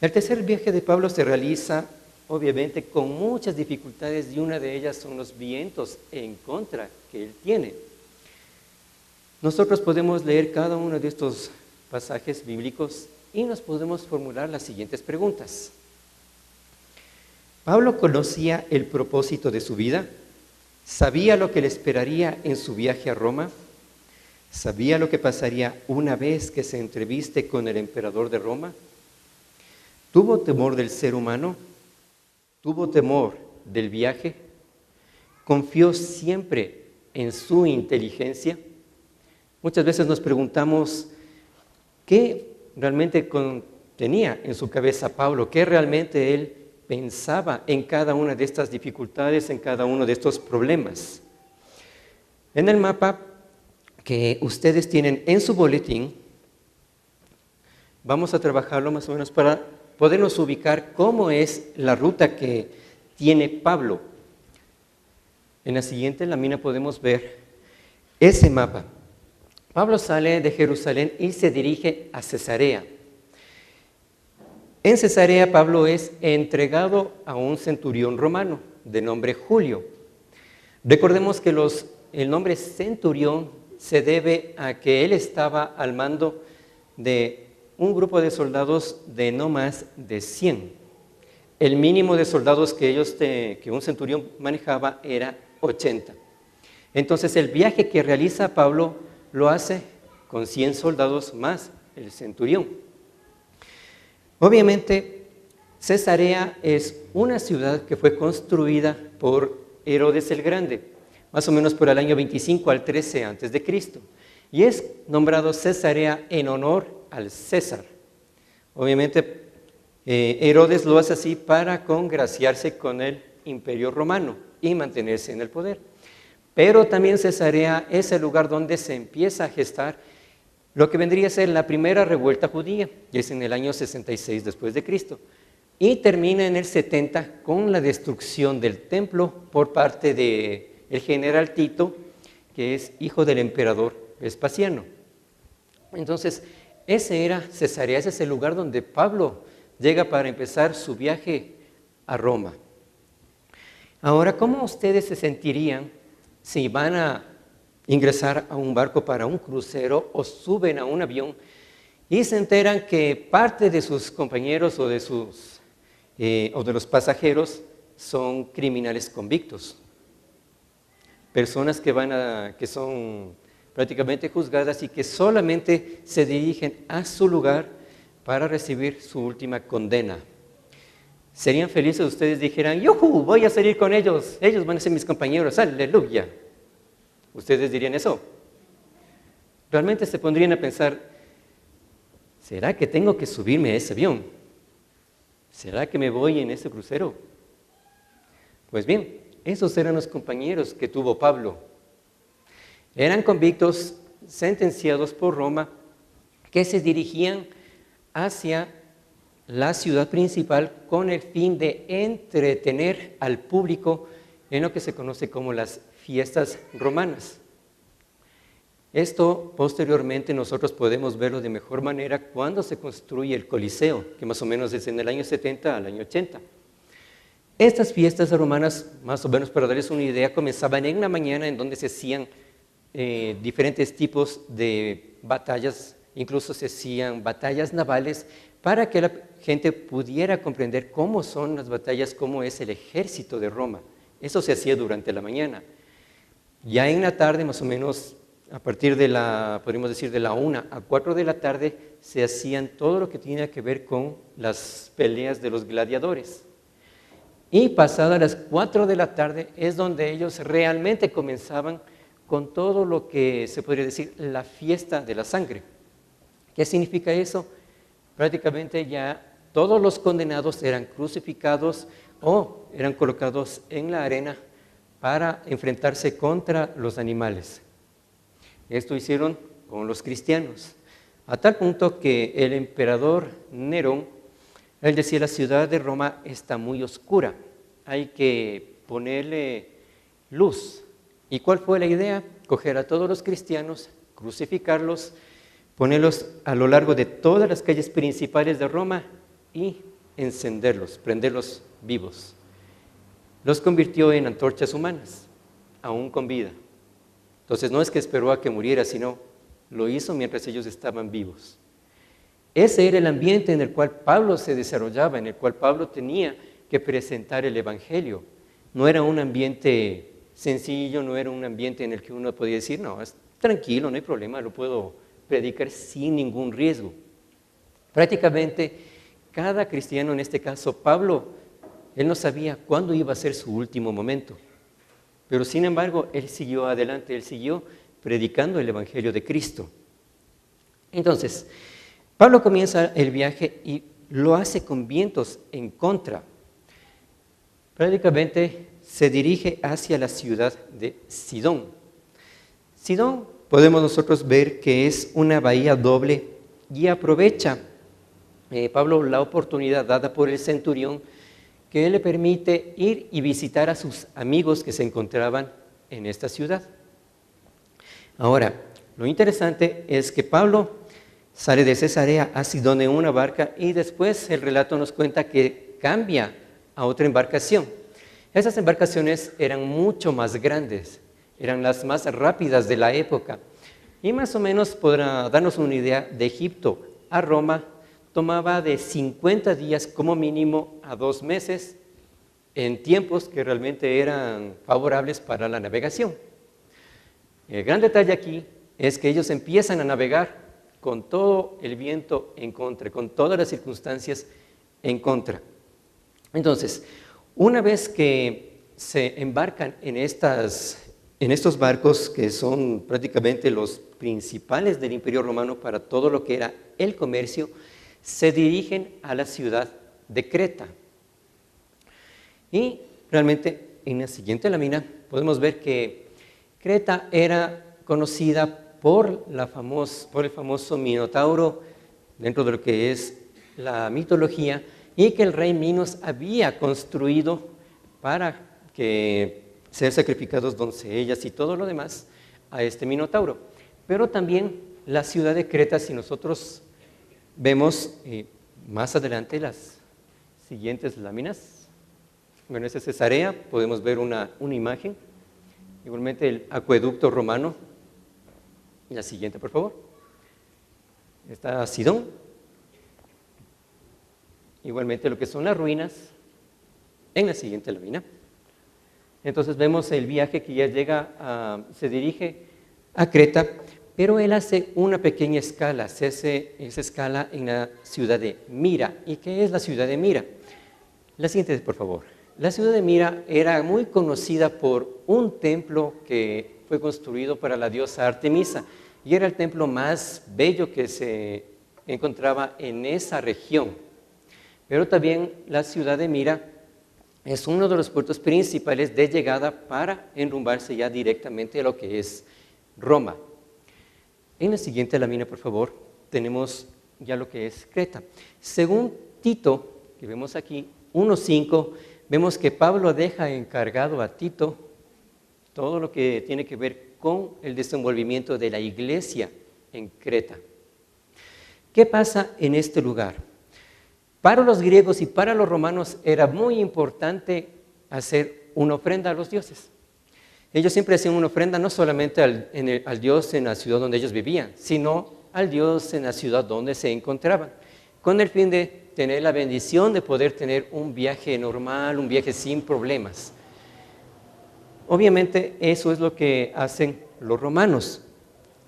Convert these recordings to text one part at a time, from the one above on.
El tercer viaje de Pablo se realiza, obviamente, con muchas dificultades y una de ellas son los vientos en contra que él tiene. Nosotros podemos leer cada uno de estos pasajes bíblicos y nos podemos formular las siguientes preguntas. ¿Pablo conocía el propósito de su vida? ¿Sabía lo que le esperaría en su viaje a Roma? ¿Sabía lo que pasaría una vez que se entreviste con el emperador de Roma? ¿Tuvo temor del ser humano? ¿Tuvo temor del viaje? ¿Confió siempre en su inteligencia? Muchas veces nos preguntamos qué realmente tenía en su cabeza Pablo, qué realmente él pensaba en cada una de estas dificultades, en cada uno de estos problemas. En el mapa que ustedes tienen en su boletín, vamos a trabajarlo más o menos para podernos ubicar cómo es la ruta que tiene Pablo. En la siguiente lámina podemos ver ese mapa. Pablo sale de Jerusalén y se dirige a Cesarea. En Cesarea, Pablo es entregado a un centurión romano de nombre Julio. Recordemos que el nombre centurión se debe a que él estaba al mando de un grupo de soldados de no más de 100. El mínimo de soldados que un centurión manejaba era 80. Entonces, el viaje que realiza Pablo lo hace con 100 soldados más el centurión. Obviamente, Cesarea es una ciudad que fue construida por Herodes el Grande, más o menos por el año 25 al 13 a.C., y es nombrado Cesarea en honor al César. Obviamente, Herodes lo hace así para congraciarse con el imperio romano y mantenerse en el poder. Pero también Cesarea es el lugar donde se empieza a gestar lo que vendría a ser la primera revuelta judía, que es en el año 66 después de Cristo, y termina en el 70 con la destrucción del templo por parte del general Tito, que es hijo del emperador Vespasiano. Entonces, ese era Cesarea, ese es el lugar donde Pablo llega para empezar su viaje a Roma. Ahora, ¿cómo ustedes se sentirían si van a ingresar a un barco para un crucero o suben a un avión y se enteran que parte de sus compañeros o de los pasajeros son criminales convictos? Personas que son prácticamente juzgadas y que solamente se dirigen a su lugar para recibir su última condena. ¿Serían felices si ustedes dijeran, ¡yujú! Voy a salir con ellos, ellos van a ser mis compañeros, aleluya? ¿Ustedes dirían eso? Realmente se pondrían a pensar, ¿será que tengo que subirme a ese avión? ¿Será que me voy en ese crucero? Pues bien, esos eran los compañeros que tuvo Pablo. Eran convictos, sentenciados por Roma, que se dirigían hacia la ciudad principal con el fin de entretener al público en lo que se conoce como las fiestas romanas. Esto posteriormente nosotros podemos verlo de mejor manera cuando se construye el Coliseo, que más o menos es en el año 70 al año 80. Estas fiestas romanas, más o menos para darles una idea, comenzaban en la mañana en donde se hacían diferentes tipos de batallas, incluso se hacían batallas navales para que la gente pudiera comprender cómo son las batallas, cómo es el ejército de Roma. Eso se hacía durante la mañana. Ya en la tarde, más o menos a partir podríamos decir de la 1 a 4 de la tarde, se hacían todo lo que tenía que ver con las peleas de los gladiadores. Y pasadas las 4 de la tarde es donde ellos realmente comenzaban con todo lo que se podría decir la fiesta de la sangre. ¿Qué significa eso? Prácticamente ya todos los condenados eran crucificados o eran colocados en la arena para enfrentarse contra los animales. Esto hicieron con los cristianos, a tal punto que el emperador Nerón, él decía, la ciudad de Roma está muy oscura, hay que ponerle luz. ¿Y cuál fue la idea? Coger a todos los cristianos, crucificarlos, ponerlos a lo largo de todas las calles principales de Roma y encenderlos, prenderlos vivos. Los convirtió en antorchas humanas, aún con vida. Entonces no es que esperó a que muriera, sino lo hizo mientras ellos estaban vivos. Ese era el ambiente en el cual Pablo se desarrollaba, en el cual Pablo tenía que presentar el Evangelio. No era un ambiente sencillo, no era un ambiente en el que uno podía decir, no, es tranquilo, no hay problema, lo puedo predicar sin ningún riesgo. Prácticamente cada cristiano, en este caso Pablo, él no sabía cuándo iba a ser su último momento. Pero sin embargo, él siguió adelante, él siguió predicando el Evangelio de Cristo. Entonces, Pablo comienza el viaje y lo hace con vientos en contra. Prácticamente se dirige hacia la ciudad de Sidón. Sidón podemos nosotros ver que es una bahía doble y aprovecha Pablo la oportunidad dada por el centurión que él le permite ir y visitar a sus amigos que se encontraban en esta ciudad. Ahora, lo interesante es que Pablo sale de Cesarea a Sidón en una barca y después el relato nos cuenta que cambia a otra embarcación. Esas embarcaciones eran mucho más grandes, eran las más rápidas de la época y más o menos podrá darnos una idea, de Egipto a Roma tomaba de 50 días como mínimo a 2 meses en tiempos que realmente eran favorables para la navegación. El gran detalle aquí es que ellos empiezan a navegar con todo el viento en contra, con todas las circunstancias en contra. Entonces, una vez que se embarcan en estos barcos que son prácticamente los principales del Imperio Romano para todo lo que era el comercio, se dirigen a la ciudad de Creta. Y realmente en la siguiente lámina podemos ver que Creta era conocida por el famoso Minotauro dentro de lo que es la mitología y que el rey Minos había construido para que ser sacrificados doncellas y todo lo demás a este Minotauro. Pero también la ciudad de Creta, si nosotros vemos más adelante las siguientes láminas, bueno, esa es Cesarea, podemos ver una imagen, igualmente el acueducto romano. La siguiente, por favor. Está Sidón. Igualmente lo que son las ruinas en la siguiente lámina. Entonces vemos el viaje que ya se dirige a Creta, pero él hace una pequeña escala, esa escala en la ciudad de Mira. ¿Y qué es la ciudad de Mira? La siguiente, por favor. La ciudad de Mira era muy conocida por un templo que fue construido para la diosa Artemisa y era el templo más bello que se encontraba en esa región. Pero también la ciudad de Mira es uno de los puertos principales de llegada para enrumbarse ya directamente a lo que es Roma. En la siguiente lámina, por favor, tenemos ya lo que es Creta. Según Tito, que vemos aquí, 1:5, vemos que Pablo deja encargado a Tito todo lo que tiene que ver con el desenvolvimiento de la iglesia en Creta. ¿Qué pasa en este lugar? Para los griegos y para los romanos era muy importante hacer una ofrenda a los dioses. Ellos siempre hacían una ofrenda no solamente al dios en la ciudad donde ellos vivían, sino al dios en la ciudad donde se encontraban, con el fin de tener la bendición de poder tener un viaje normal, un viaje sin problemas. Obviamente eso es lo que hacen los romanos.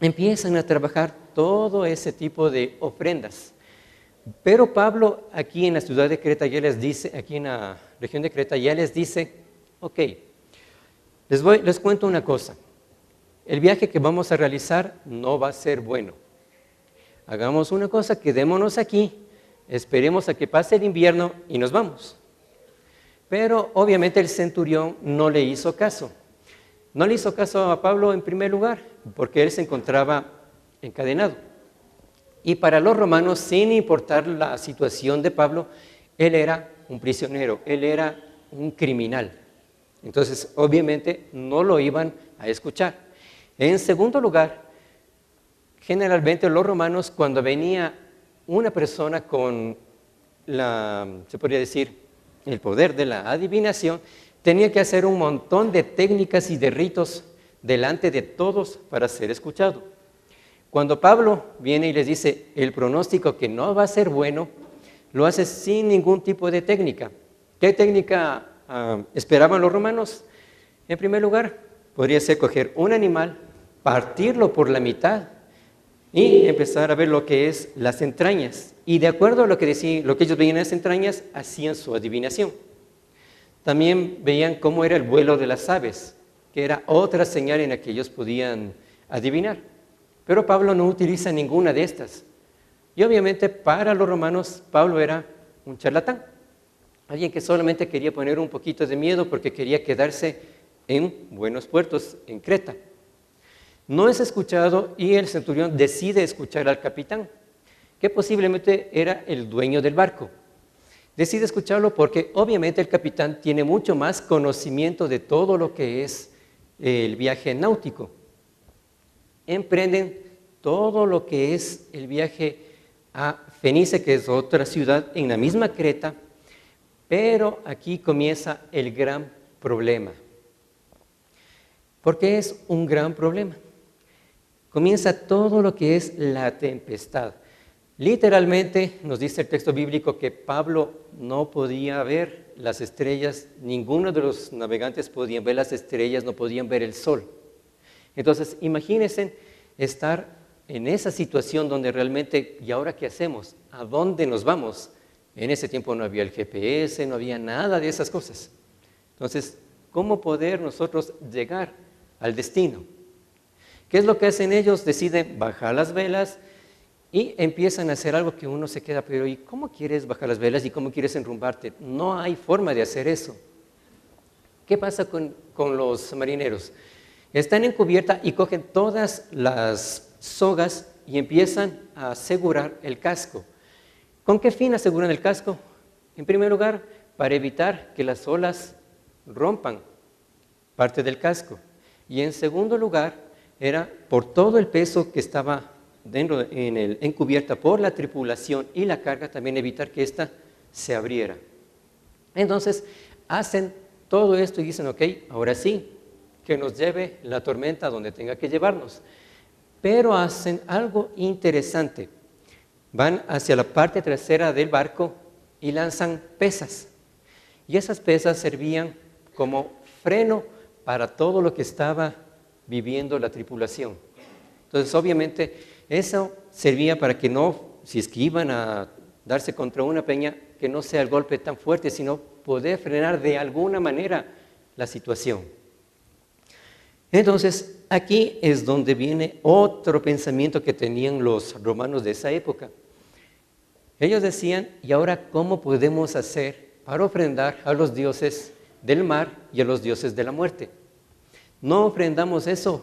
Empiezan a trabajar todo ese tipo de ofrendas. Pero Pablo aquí en la ciudad de Creta ya les dice, aquí en la región de Creta ya les dice, ok, les cuento una cosa, el viaje que vamos a realizar no va a ser bueno. Hagamos una cosa, quedémonos aquí, esperemos a que pase el invierno y nos vamos. Pero obviamente el centurión no le hizo caso. No le hizo caso a Pablo en primer lugar, porque él se encontraba encadenado. Y para los romanos, sin importar la situación de Pablo, él era un prisionero, él era un criminal. Entonces, obviamente, no lo iban a escuchar. En segundo lugar, generalmente los romanos, cuando venía una persona con se podría decir, el poder de la adivinación, tenía que hacer un montón de técnicas y de ritos delante de todos para ser escuchado. Cuando Pablo viene y les dice el pronóstico que no va a ser bueno, lo hace sin ningún tipo de técnica. ¿Qué técnica esperaban los romanos? En primer lugar, podría ser coger un animal, partirlo por la mitad y empezar a ver lo que es las entrañas. Y de acuerdo a lo que ellos veían en las entrañas, hacían su adivinación. También veían cómo era el vuelo de las aves, que era otra señal en la que ellos podían adivinar. Pero Pablo no utiliza ninguna de estas. Y obviamente para los romanos, Pablo era un charlatán. Alguien que solamente quería poner un poquito de miedo porque quería quedarse en buenos puertos, en Creta. No es escuchado y el centurión decide escuchar al capitán, que posiblemente era el dueño del barco. Decide escucharlo porque obviamente el capitán tiene mucho más conocimiento de todo lo que es el viaje náutico. Emprenden todo lo que es el viaje a Fenice, que es otra ciudad en la misma Creta, pero aquí comienza el gran problema. ¿Por qué es un gran problema? Comienza todo lo que es la tempestad. Literalmente nos dice el texto bíblico que Pablo no podía ver las estrellas, ninguno de los navegantes podían ver las estrellas, no podían ver el sol. Entonces, imagínense estar en esa situación donde realmente, ¿y ahora qué hacemos? ¿A dónde nos vamos? En ese tiempo no había el GPS, no había nada de esas cosas. Entonces, ¿cómo poder nosotros llegar al destino? ¿Qué es lo que hacen ellos? Deciden bajar las velas y empiezan a hacer algo que uno se queda, pero ¿y cómo quieres bajar las velas y cómo quieres enrumbarte? No hay forma de hacer eso. ¿Qué pasa con los marineros? Están en cubierta y cogen todas las sogas y empiezan a asegurar el casco. ¿Con qué fin aseguran el casco? En primer lugar, para evitar que las olas rompan parte del casco. Y en segundo lugar, era por todo el peso que estaba en cubierta por la tripulación y la carga, también evitar que ésta se abriera. Entonces, hacen todo esto y dicen, ok, ahora sí, que nos lleve la tormenta donde tenga que llevarnos. Pero hacen algo interesante. Van hacia la parte trasera del barco y lanzan pesas. Y esas pesas servían como freno para todo lo que estaba viviendo la tripulación. Entonces, obviamente, eso servía para que no, si es que iban a darse contra una peña, que no sea el golpe tan fuerte, sino poder frenar de alguna manera la situación. Entonces, aquí es donde viene otro pensamiento que tenían los romanos de esa época. Ellos decían, ¿y ahora cómo podemos hacer para ofrendar a los dioses del mar y a los dioses de la muerte? No ofrendamos eso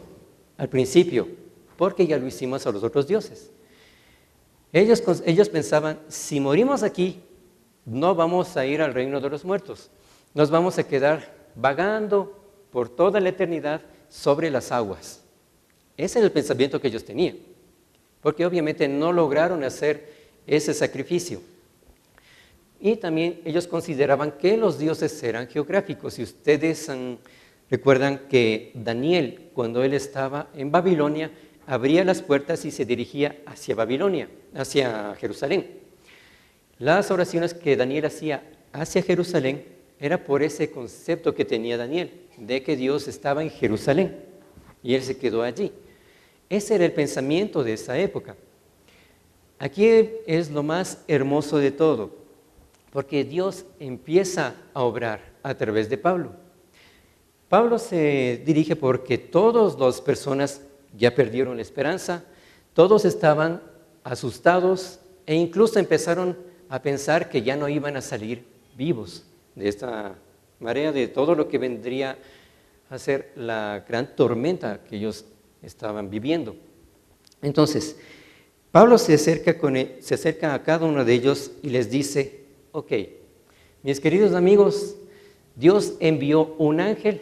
al principio, porque ya lo hicimos a los otros dioses. Ellos pensaban, si morimos aquí, no vamos a ir al reino de los muertos. Nos vamos a quedar vagando por toda la eternidad sobre las aguas. Ese es el pensamiento que ellos tenían, porque obviamente no lograron hacer ese sacrificio. Y también ellos consideraban que los dioses eran geográficos. Si ustedes recuerdan que Daniel, cuando él estaba en Babilonia, abría las puertas y se dirigía hacia Babilonia, hacia Jerusalén. Las oraciones que Daniel hacía hacia Jerusalén era por ese concepto que tenía Daniel, de que Dios estaba en Jerusalén y él se quedó allí. Ese era el pensamiento de esa época. Aquí es lo más hermoso de todo, porque Dios empieza a obrar a través de Pablo. Pablo se dirige porque todas las personas ya perdieron la esperanza, todos estaban asustados e incluso empezaron a pensar que ya no iban a salir vivos de esta marea, de todo lo que vendría a ser la gran tormenta que ellos estaban viviendo. Entonces, Pablo se acerca a cada uno de ellos y les dice, ok, mis queridos amigos, Dios envió un ángel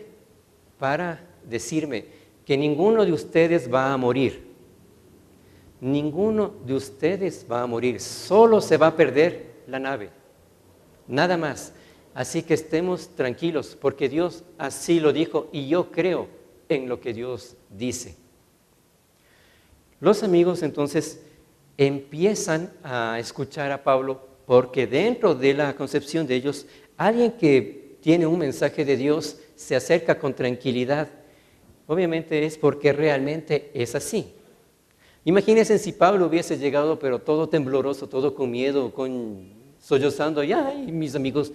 para decirme que ninguno de ustedes va a morir. Ninguno de ustedes va a morir, solo se va a perder la nave. nada más. Así que estemos tranquilos, porque Dios así lo dijo y yo creo en lo que Dios dice. Los amigos entonces empiezan a escuchar a Pablo porque dentro de la concepción de ellos, alguien que tiene un mensaje de Dios se acerca con tranquilidad. Obviamente es porque realmente es así. Imagínense si Pablo hubiese llegado pero todo tembloroso, todo con miedo, sollozando, y ay, mis amigos,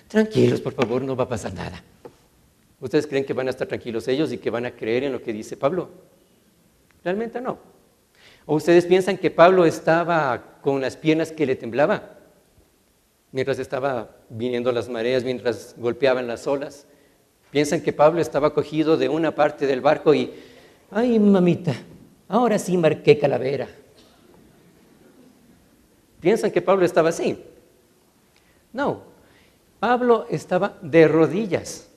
tranquilos, por favor, no va a pasar nada. ¿Ustedes creen que van a estar tranquilos ellos y que van a creer en lo que dice Pablo? Realmente no. ¿O ustedes piensan que Pablo estaba con las piernas que le temblaban mientras estaba viniendo las mareas, mientras golpeaban las olas? ¿Piensan que Pablo estaba cogido de una parte del barco y, ay, mamita, ahora sí marqué calavera? ¿Piensan que Pablo estaba así? No, Pablo estaba de rodillas.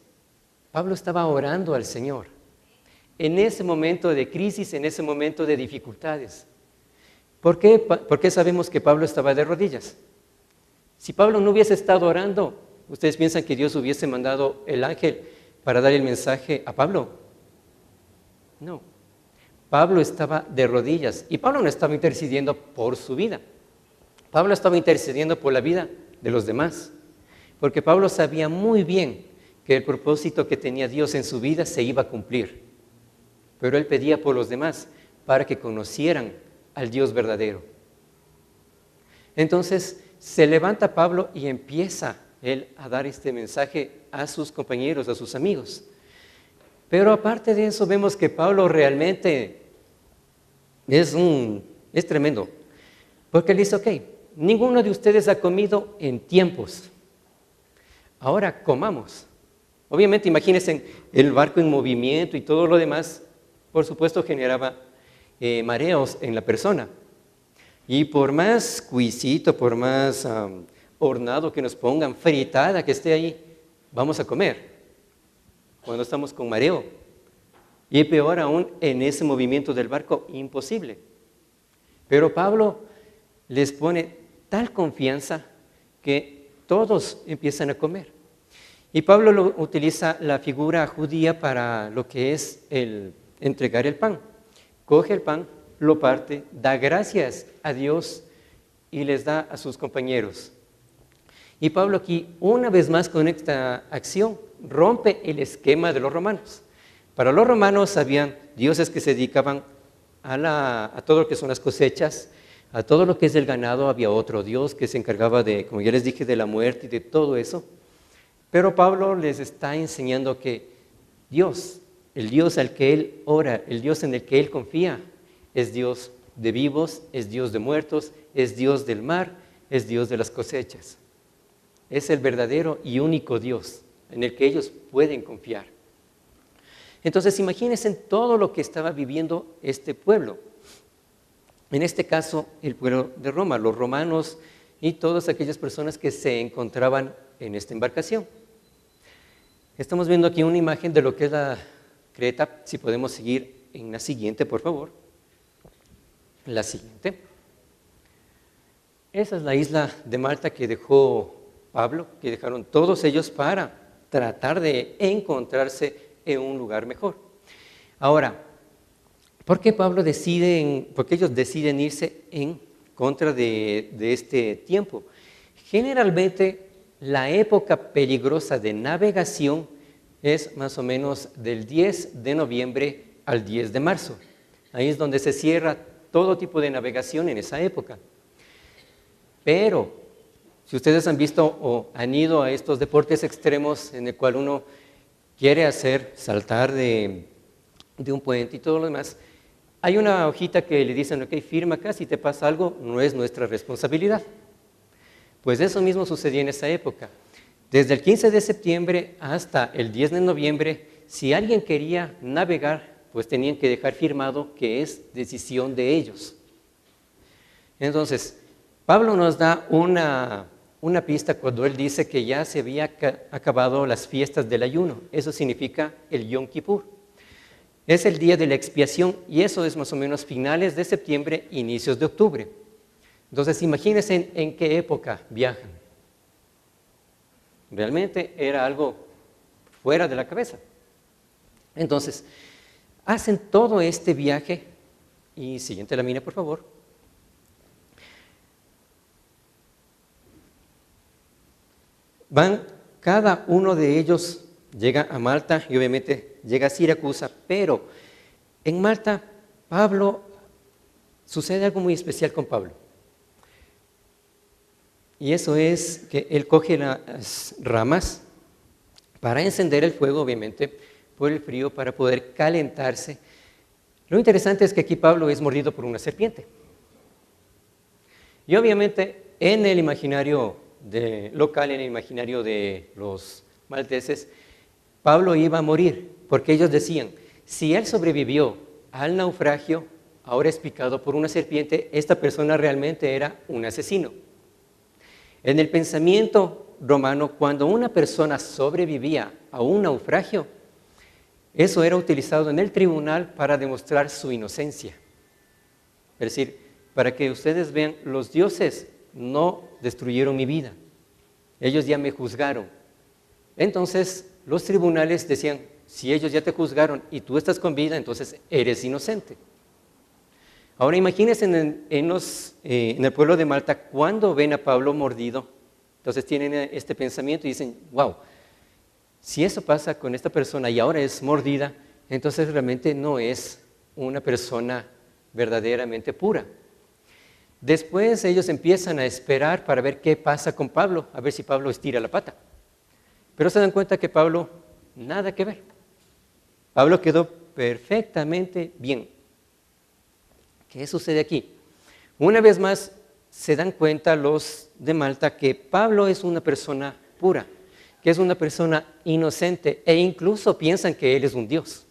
Pablo estaba orando al Señor. En ese momento de crisis, en ese momento de dificultades. ¿Por qué sabemos que Pablo estaba de rodillas? Si Pablo no hubiese estado orando, ¿ustedes piensan que Dios hubiese mandado el ángel para dar el mensaje a Pablo? No. Pablo estaba de rodillas y Pablo no estaba intercediendo por su vida. Pablo estaba intercediendo por la vida de los demás, porque Pablo sabía muy bien que el propósito que tenía Dios en su vida se iba a cumplir. Pero él pedía por los demás para que conocieran al Dios verdadero. Entonces se levanta Pablo y empieza él a dar este mensaje a sus compañeros, a sus amigos. Pero aparte de eso vemos que Pablo realmente es tremendo. Porque él dice, ok, ninguno de ustedes ha comido en tiempos. Ahora comamos. Obviamente imagínense el barco en movimiento y todo lo demás. Por supuesto generaba mareos en la persona. Y por más cuisito, por más hornado que nos pongan, fritada que esté ahí, vamos a comer cuando estamos con mareo. Y peor aún, en ese movimiento del barco, imposible. Pero Pablo les pone tal confianza que todos empiezan a comer. Y Pablo utiliza la figura judía para lo que es el entregar el pan. Coge el pan, lo parte, da gracias a Dios y les da a sus compañeros. Y Pablo aquí, una vez más con esta acción, rompe el esquema de los romanos. Para los romanos habían dioses que se dedicaban a todo lo que son las cosechas, a todo lo que es el ganado. Había otro Dios que se encargaba de, como ya les dije, de la muerte y de todo eso. Pero Pablo les está enseñando que Dios, el Dios al que él ora, el Dios en el que él confía, es Dios de vivos, es Dios de muertos, es Dios del mar, es Dios de las cosechas. Es el verdadero y único Dios en el que ellos pueden confiar. Entonces imagínense todo lo que estaba viviendo este pueblo. En este caso, el pueblo de Roma, los romanos y todas aquellas personas que se encontraban en esta embarcación. Estamos viendo aquí una imagen de lo que es la Creta. Si podemos seguir en la siguiente, por favor. La siguiente. Esa es la isla de Malta que dejó Pablo, que dejaron todos ellos para tratar de encontrarse en un lugar mejor. Ahora, ¿por qué ellos deciden irse en contra de este tiempo? Generalmente, la época peligrosa de navegación es más o menos del 10 de noviembre al 10 de marzo. Ahí es donde se cierra todo tipo de navegación en esa época. Pero, si ustedes han visto o han ido a estos deportes extremos en el cual uno quiere saltar de un puente y todo lo demás, hay una hojita que le dicen, ok, firma acá, si te pasa algo, no es nuestra responsabilidad. Pues eso mismo sucedió en esa época. Desde el 15 de septiembre hasta el 10 de noviembre, si alguien quería navegar, pues tenían que dejar firmado que es decisión de ellos. Entonces, Pablo nos da una pista cuando él dice que ya se había acabado las fiestas del ayuno. Eso significa el Yom Kippur. Es el día de la expiación y eso es más o menos finales de septiembre, inicios de octubre. Entonces, imagínense en qué época viajan. Realmente era algo fuera de la cabeza. Entonces, hacen todo este viaje, y siguiente lámina, por favor. Van, cada uno de ellos llega a Malta y obviamente llega a Siracusa, pero en Malta, sucede algo muy especial con Pablo. Y eso es que él coge las ramas para encender el fuego, obviamente, por el frío, para poder calentarse. Lo interesante es que aquí Pablo es mordido por una serpiente. Y obviamente en el imaginario local, en el imaginario de los malteses, Pablo iba a morir, porque ellos decían, si él sobrevivió al naufragio, ahora es picado por una serpiente, esta persona realmente era un asesino. En el pensamiento romano, cuando una persona sobrevivía a un naufragio, eso era utilizado en el tribunal para demostrar su inocencia. Es decir, para que ustedes vean, los dioses no destruyeron mi vida, ellos ya me juzgaron. Entonces, los tribunales decían, si ellos ya te juzgaron y tú estás con vida, entonces eres inocente. Ahora imagínense en el pueblo de Malta, cuando ven a Pablo mordido, entonces tienen este pensamiento y dicen, wow, si eso pasa con esta persona y ahora es mordida, entonces realmente no es una persona verdaderamente pura. Después ellos empiezan a esperar para ver qué pasa con Pablo, a ver si Pablo estira la pata. Pero se dan cuenta que Pablo, nada que ver. Pablo quedó perfectamente bien. ¿Qué sucede aquí? Una vez más se dan cuenta los de Malta que Pablo es una persona pura, que es una persona inocente e incluso piensan que él es un dios.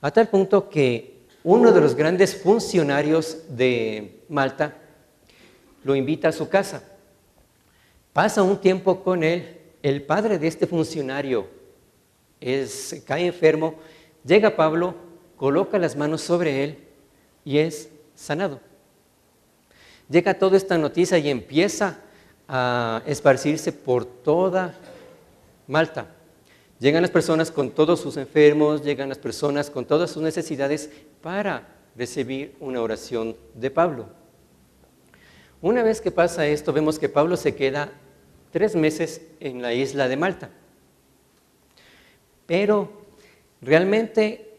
A tal punto que uno de los grandes funcionarios de Malta lo invita a su casa. Pasa un tiempo con él, el padre de este funcionario cae enfermo, llega Pablo, coloca las manos sobre él y es sanado. Llega toda esta noticia y empieza a esparcirse por toda Malta. Llegan las personas con todos sus enfermos, llegan las personas con todas sus necesidades para recibir una oración de Pablo. Una vez que pasa esto, vemos que Pablo se queda 3 meses en la isla de Malta. Pero realmente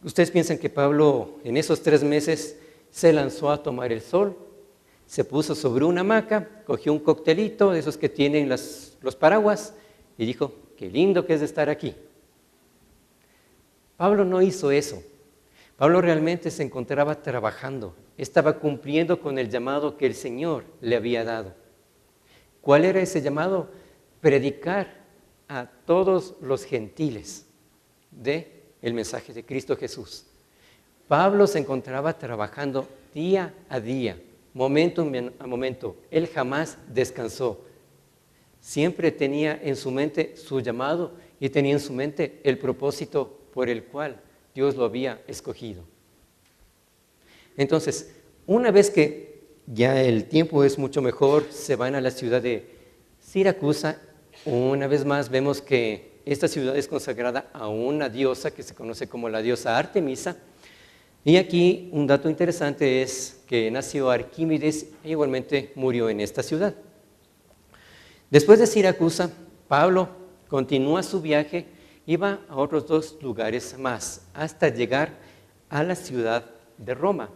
ustedes piensan que Pablo en esos 3 meses se lanzó a tomar el sol, se puso sobre una hamaca, cogió un coctelito de esos que tienen los paraguas y dijo, qué lindo que es de estar aquí. Pablo no hizo eso. Pablo realmente se encontraba trabajando, estaba cumpliendo con el llamado que el Señor le había dado. ¿Cuál era ese llamado? Predicar a todos los gentiles del mensaje de Cristo Jesús. Pablo se encontraba trabajando día a día, momento a momento. Él jamás descansó. Siempre tenía en su mente su llamado y tenía en su mente el propósito por el cual Dios lo había escogido. Entonces, una vez que ya el tiempo es mucho mejor, se van a la ciudad de Siracusa. Una vez más vemos que esta ciudad es consagrada a una diosa que se conoce como la diosa Artemisa. Y aquí un dato interesante es que nació Arquímedes e igualmente murió en esta ciudad. Después de Siracusa, Pablo continúa su viaje y va a otros 2 lugares más hasta llegar a la ciudad de Roma.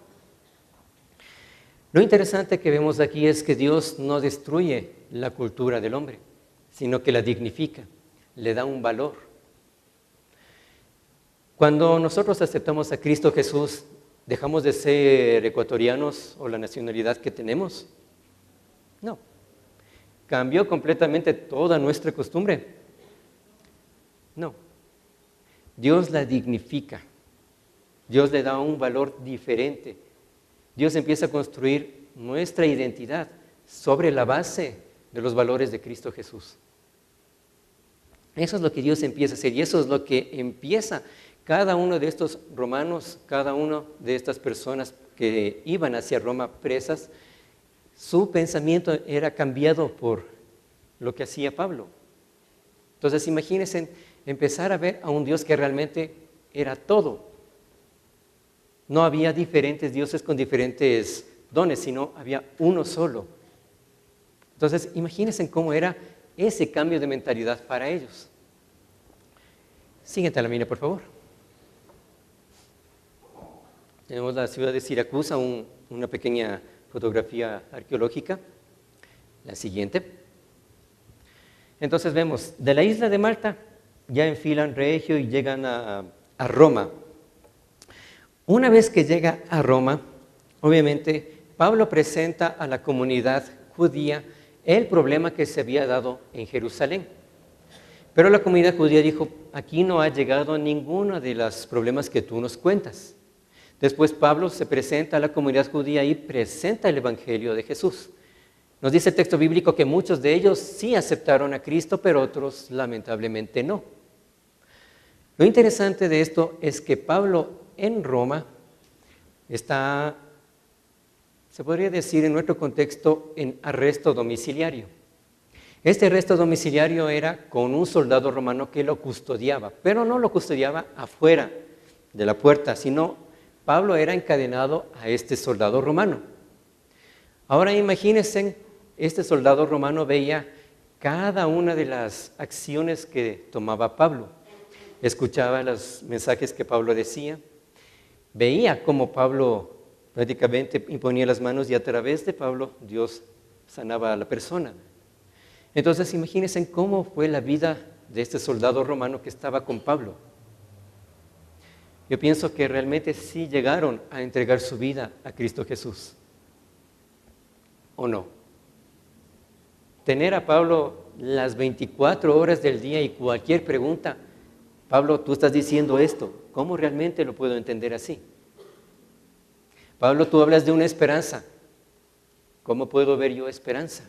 Lo interesante que vemos aquí es que Dios no destruye la cultura del hombre, sino que la dignifica, le da un valor. Cuando nosotros aceptamos a Cristo Jesús, ¿dejamos de ser ecuatorianos o la nacionalidad que tenemos? No. ¿Cambió completamente toda nuestra costumbre? No. Dios la dignifica. Dios le da un valor diferente. Dios empieza a construir nuestra identidad sobre la base de los valores de Cristo Jesús. Eso es lo que Dios empieza a hacer y eso es lo que empieza cada uno de estos romanos, cada uno de estas personas que iban hacia Roma presas, su pensamiento era cambiado por lo que hacía Pablo. Entonces imagínense empezar a ver a un Dios que realmente era todo. No había diferentes dioses con diferentes dones, sino había uno solo. Entonces imagínense cómo era ese cambio de mentalidad para ellos. Siguiente lámina, por favor. Tenemos la ciudad de Siracusa, una pequeña fotografía arqueológica. La siguiente. Entonces vemos, de la isla de Malta ya enfilan Regio y llegan a Roma. Una vez que llega a Roma, obviamente Pablo presenta a la comunidad judía el problema que se había dado en Jerusalén. Pero la comunidad judía dijo, aquí no ha llegado ninguno de los problemas que tú nos cuentas. Después Pablo se presenta a la comunidad judía y presenta el Evangelio de Jesús. Nos dice el texto bíblico que muchos de ellos sí aceptaron a Cristo, pero otros lamentablemente no. Lo interesante de esto es que Pablo en Roma está, se podría decir en nuestro contexto, en arresto domiciliario. Este arresto domiciliario era con un soldado romano que lo custodiaba, pero no lo custodiaba afuera de la puerta, sino Pablo era encadenado a este soldado romano. Ahora imagínense, este soldado romano veía cada una de las acciones que tomaba Pablo. Escuchaba los mensajes que Pablo decía, veía cómo Pablo prácticamente imponía las manos y a través de Pablo Dios sanaba a la persona. Entonces imagínense cómo fue la vida de este soldado romano que estaba con Pablo. Yo pienso que realmente sí llegaron a entregar su vida a Cristo Jesús. ¿O no? Tener a Pablo las 24 horas del día y cualquier pregunta, Pablo, tú estás diciendo esto, ¿cómo realmente lo puedo entender así? Pablo, tú hablas de una esperanza, ¿cómo puedo ver yo esperanza?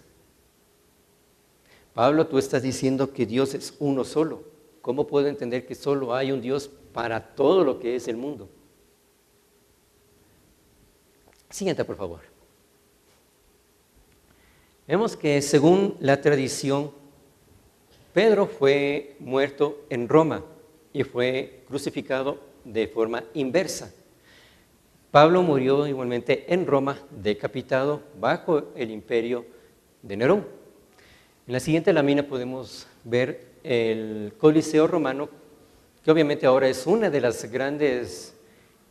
Pablo, tú estás diciendo que Dios es uno solo, ¿cómo puedo entender que solo hay un Dios para todo lo que es el mundo? Siguiente, por favor. Vemos que según la tradición, Pedro fue muerto en Roma y fue crucificado de forma inversa. Pablo murió igualmente en Roma, decapitado bajo el imperio de Nerón. En la siguiente lámina podemos ver el Coliseo romano, que obviamente ahora es una de las grandes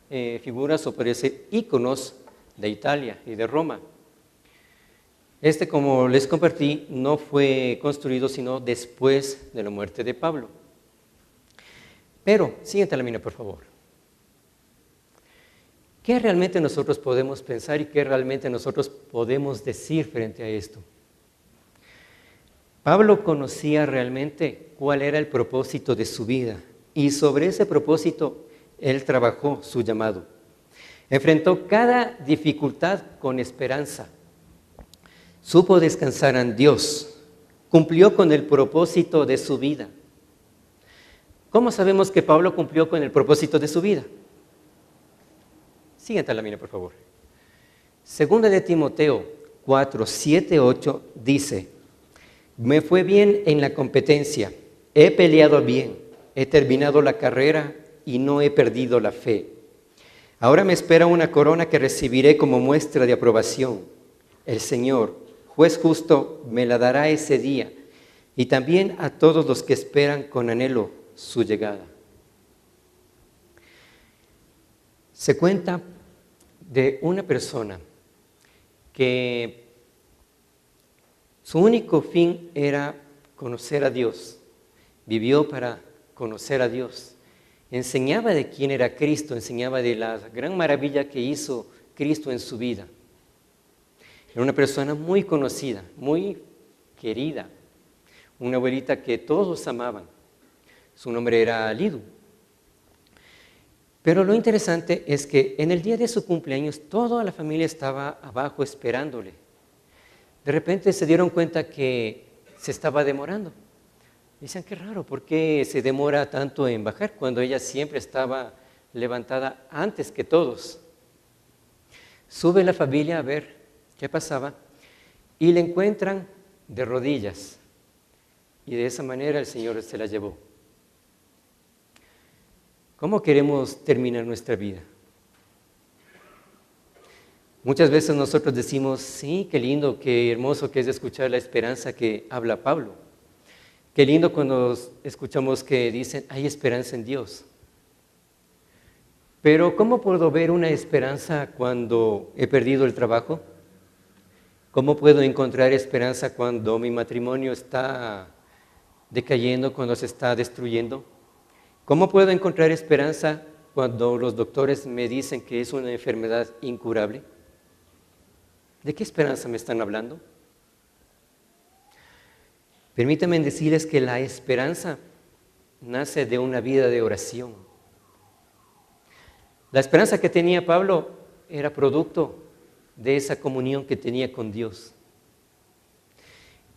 figuras o parece íconos de Italia y de Roma. Este, como les compartí, no fue construido sino después de la muerte de Pablo. Pero, siguiente lámina, por favor. ¿Qué realmente nosotros podemos pensar y qué realmente nosotros podemos decir frente a esto? Pablo conocía realmente cuál era el propósito de su vida y sobre ese propósito él trabajó su llamado. Enfrentó cada dificultad con esperanza. Supo descansar en Dios. Cumplió con el propósito de su vida. ¿Cómo sabemos que Pablo cumplió con el propósito de su vida? Siguiente lámina, por favor. Segunda de Timoteo 4, 7, 8 dice: me fue bien en la competencia, he peleado bien, he terminado la carrera y no he perdido la fe. Ahora me espera una corona que recibiré como muestra de aprobación. El Señor, juez justo, me la dará ese día, y también a todos los que esperan con anhelo su llegada. Se cuenta de una persona que su único fin era conocer a Dios. Vivió para conocer a Dios. Enseñaba de quién era Cristo, enseñaba de la gran maravilla que hizo Cristo en su vida. Era una persona muy conocida, muy querida, una abuelita que todos amaban. Su nombre era Lidu. Pero lo interesante es que en el día de su cumpleaños toda la familia estaba abajo esperándole. De repente se dieron cuenta que se estaba demorando. Dicen, qué raro, ¿por qué se demora tanto en bajar cuando ella siempre estaba levantada antes que todos? Sube la familia a ver qué pasaba y le encuentran de rodillas. Y de esa manera el Señor se la llevó. ¿Cómo queremos terminar nuestra vida? Muchas veces nosotros decimos, sí, qué lindo, qué hermoso que es escuchar la esperanza que habla Pablo. Qué lindo cuando escuchamos que dicen, hay esperanza en Dios. Pero ¿cómo puedo ver una esperanza cuando he perdido el trabajo? ¿Cómo puedo encontrar esperanza cuando mi matrimonio está decayendo, cuando se está destruyendo? ¿Cómo puedo encontrar esperanza cuando los doctores me dicen que es una enfermedad incurable? ¿De qué esperanza me están hablando? Permítanme decirles que la esperanza nace de una vida de oración. La esperanza que tenía Pablo era producto de esa comunión que tenía con Dios.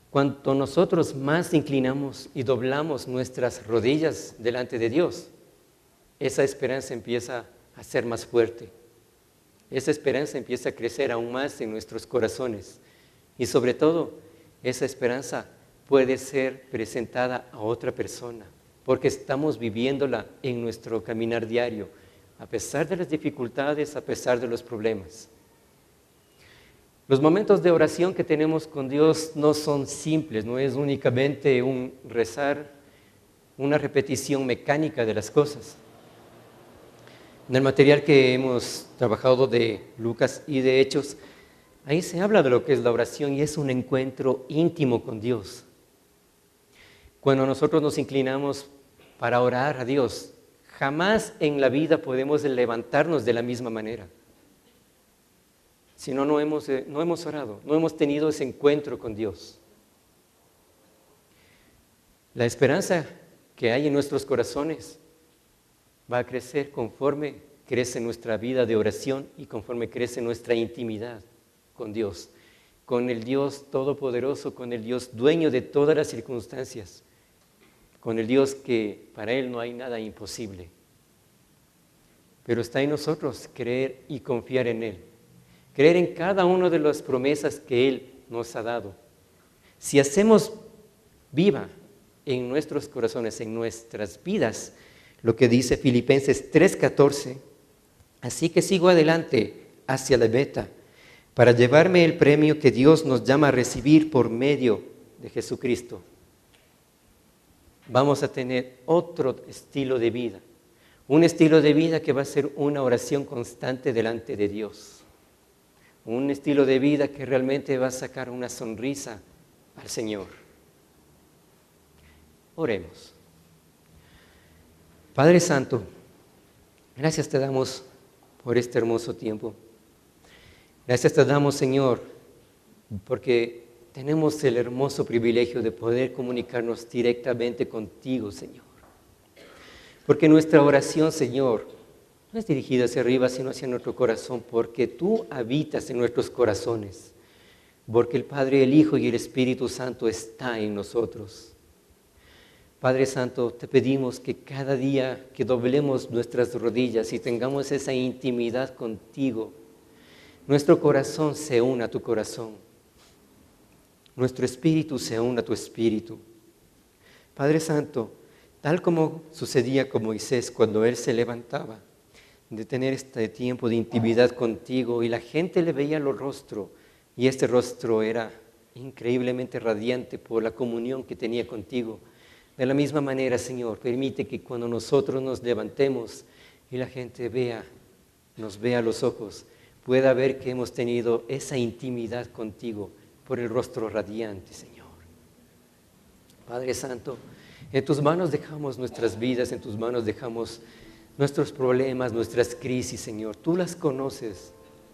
Cuanto nosotros más inclinamos y doblamos nuestras rodillas delante de Dios, esa esperanza empieza a ser más fuerte. Esa esperanza empieza a crecer aún más en nuestros corazones. Y sobre todo, esa esperanza puede ser presentada a otra persona, porque estamos viviéndola en nuestro caminar diario, a pesar de las dificultades, a pesar de los problemas. Los momentos de oración que tenemos con Dios no son simples, no es únicamente un rezar, una repetición mecánica de las cosas. En el material que hemos trabajado de Lucas y de Hechos, ahí se habla de lo que es la oración y es un encuentro íntimo con Dios. Cuando nosotros nos inclinamos para orar a Dios, jamás en la vida podemos levantarnos de la misma manera. Si no hemos orado, no hemos tenido ese encuentro con Dios. La esperanza que hay en nuestros corazones va a crecer conforme crece nuestra vida de oración y conforme crece nuestra intimidad con Dios, con el Dios todopoderoso, con el Dios dueño de todas las circunstancias, con el Dios que para Él no hay nada imposible. Pero está en nosotros creer y confiar en Él. Creer en cada una de las promesas que Él nos ha dado. Si hacemos viva en nuestros corazones, en nuestras vidas, lo que dice Filipenses 3:14, así que sigo adelante hacia la meta para llevarme el premio que Dios nos llama a recibir por medio de Jesucristo. Vamos a tener otro estilo de vida, un estilo de vida que va a ser una oración constante delante de Dios. Un estilo de vida que realmente va a sacar una sonrisa al Señor. Oremos. Padre Santo, gracias te damos por este hermoso tiempo. Gracias te damos, Señor, porque tenemos el hermoso privilegio de poder comunicarnos directamente contigo, Señor. Porque nuestra oración, Señor, no es dirigida hacia arriba, sino hacia nuestro corazón, porque tú habitas en nuestros corazones, porque el Padre, el Hijo y el Espíritu Santo está en nosotros. Padre Santo, te pedimos que cada día que doblemos nuestras rodillas y tengamos esa intimidad contigo, nuestro corazón se una a tu corazón, nuestro espíritu se una a tu espíritu. Padre Santo, tal como sucedía con Moisés cuando él se levantaba, de tener este tiempo de intimidad contigo y la gente le veía los rostros y este rostro era increíblemente radiante por la comunión que tenía contigo. De la misma manera, Señor, permite que cuando nosotros nos levantemos y la gente nos vea a los ojos, pueda ver que hemos tenido esa intimidad contigo por el rostro radiante, Señor. Padre Santo, en tus manos dejamos nuestras vidas, en tus manos dejamos nuestros problemas, nuestras crisis, Señor. Tú las conoces,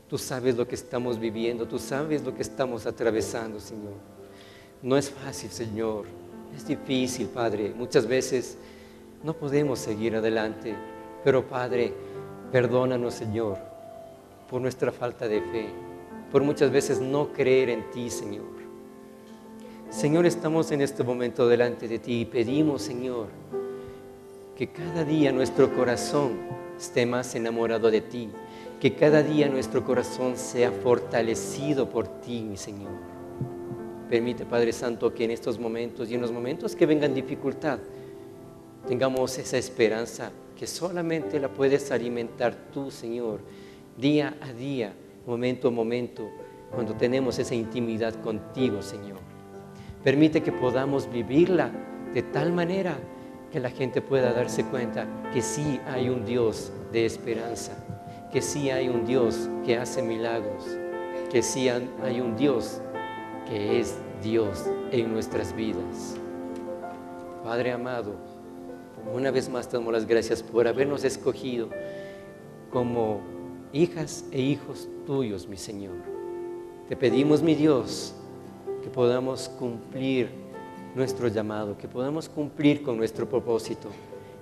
tú sabes lo que estamos viviendo, tú sabes lo que estamos atravesando, Señor. No es fácil, Señor, es difícil, Padre. Muchas veces no podemos seguir adelante, pero Padre, perdónanos, Señor, por nuestra falta de fe, por muchas veces no creer en ti, Señor. Señor, estamos en este momento delante de ti y pedimos, Señor, que cada día nuestro corazón esté más enamorado de ti, que cada día nuestro corazón sea fortalecido por ti, mi Señor. Permite, Padre Santo, que en estos momentos y en los momentos que vengan dificultad, tengamos esa esperanza que solamente la puedes alimentar tú, Señor, día a día, momento a momento, cuando tenemos esa intimidad contigo, Señor. Permite que podamos vivirla de tal manera que la gente pueda darse cuenta que sí hay un Dios de esperanza, que sí hay un Dios que hace milagros, que sí hay un Dios que es Dios en nuestras vidas. Padre amado, una vez más te damos las gracias por habernos escogido como hijas e hijos tuyos, mi Señor. Te pedimos, mi Dios, que podamos cumplir nuestro llamado, que podamos cumplir con nuestro propósito,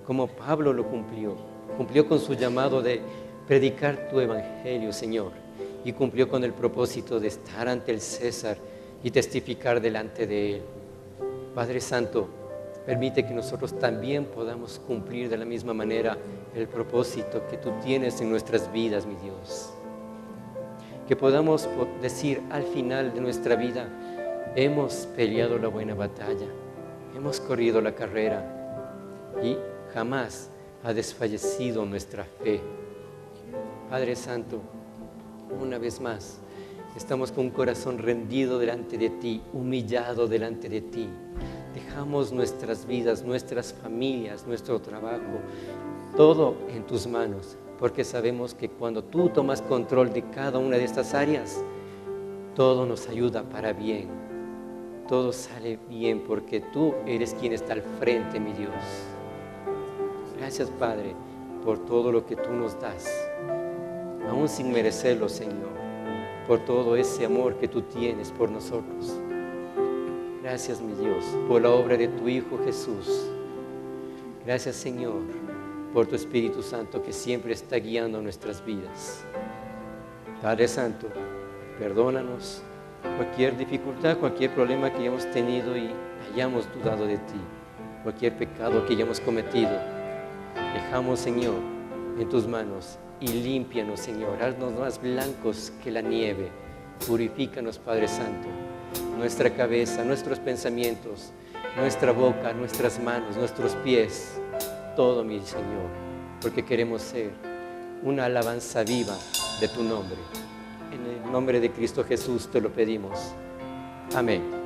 como Pablo lo cumplió con su llamado de predicar tu evangelio, Señor, y cumplió con el propósito de estar ante el César y testificar delante de él. Padre Santo, permite que nosotros también podamos cumplir de la misma manera el propósito que tú tienes en nuestras vidas, mi Dios. Que podamos decir al final de nuestra vida: hemos peleado la buena batalla, hemos corrido la carrera y jamás ha desfallecido nuestra fe. Padre Santo, una vez más, estamos con un corazón rendido delante de ti, humillado delante de ti. Dejamos nuestras vidas, nuestras familias, nuestro trabajo, todo en tus manos, porque sabemos que cuando tú tomas control de cada una de estas áreas, todo nos ayuda para bien. Todo sale bien porque tú eres quien está al frente, mi Dios. Gracias, Padre, por todo lo que tú nos das, aún sin merecerlo, Señor, por todo ese amor que tú tienes por nosotros. Gracias, mi Dios, por la obra de tu Hijo Jesús. Gracias, Señor, por tu Espíritu Santo que siempre está guiando nuestras vidas. Padre Santo, perdónanos cualquier dificultad, cualquier problema que hayamos tenido y hayamos dudado de ti, cualquier pecado que hayamos cometido. Dejamos, Señor, en tus manos y límpianos, Señor. Haznos más blancos que la nieve. Purifícanos, Padre Santo, nuestra cabeza, nuestros pensamientos, nuestra boca, nuestras manos, nuestros pies, todo, mi Señor, porque queremos ser una alabanza viva de tu nombre. En el nombre de Cristo Jesús te lo pedimos. Amén.